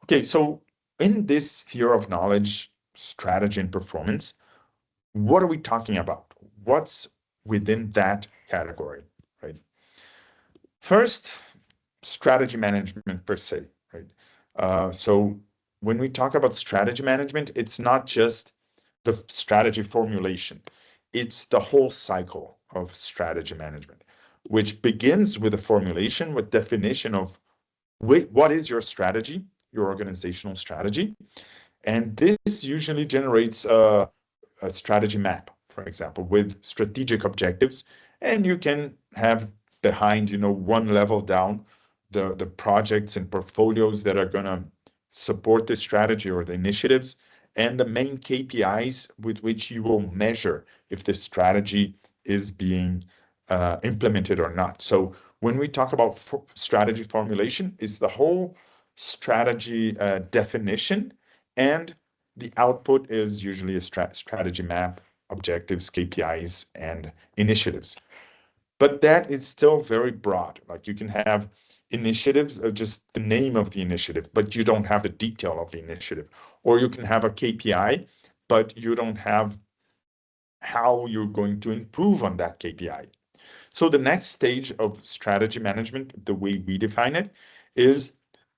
Okay, so in this sphere of knowledge, strategy, and performance, what are we talking about? What's within that category, right? First, strategy management per se, right? So when we talk about strategy management, it's not just the strategy formulation. It's the whole cycle of strategy management, which begins with the formulation, with definition of what is your strategy, your organizational strategy. And this usually generates a strategy map, for example, with strategic objectives. And you can have behind, one level down, the projects and portfolios that are going to support the strategy or the initiatives, and the main KPIs with which you will measure if the strategy is being implemented or not. So when we talk about strategy formulation, is the whole strategy definition, and the output is usually a strategy map, objectives, KPIs, and initiatives. But that is still very broad. Like you can have initiatives, just the name of the initiative, but you don't have the detail of the initiative. Or you can have a KPI, but you don't have how you're going to improve on that KPI. So the next stage of strategy management, the way we define it, is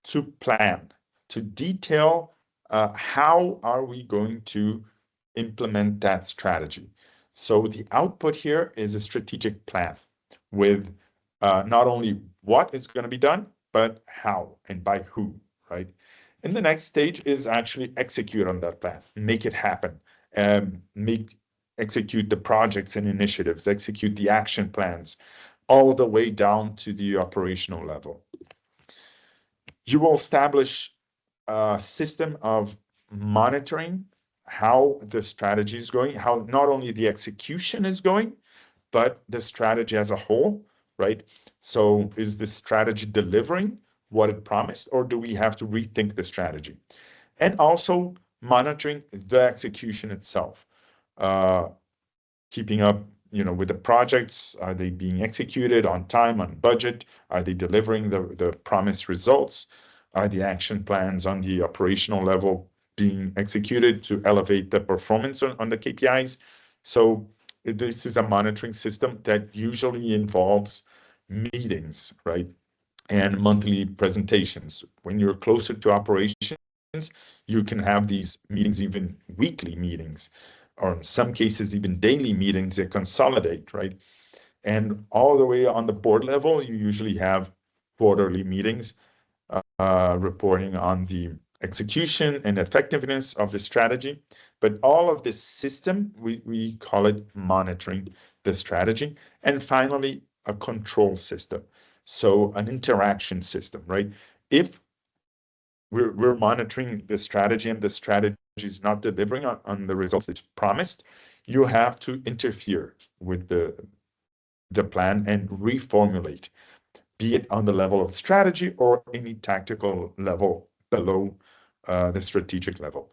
to plan, to detail how are we going to implement that strategy. So the output here is a strategic plan with not only what is going to be done, but how and by who, right? And the next stage is actually execute on that plan, make it happen, execute the projects and initiatives, execute the action plans, all the way down to the operational level. You will establish a system of monitoring how the strategy is going, how not only the execution is going, but the strategy as a whole, right? So is the strategy delivering what it promised, or do we have to rethink the strategy? And also monitoring the execution itself, keeping up, with the projects. Are they being executed on time, on budget? Are they delivering the promised results? Are the action plans on the operational level being executed to elevate the performance on the KPIs? So this is a monitoring system that usually involves meetings, right? And monthly presentations. When you're closer to operations, you can have these meetings, even weekly meetings, or in some cases, even daily meetings that consolidate, right? And all the way on the board level, you usually have quarterly meetings reporting on the execution and effectiveness of the strategy. But all of this system, we call it monitoring the strategy. And finally, a control system. So an interaction system, right? If we're monitoring the strategy and the strategy is not delivering on the results it's promised, you have to interfere with the plan and reformulate, be it on the level of strategy or any tactical level below the strategic level.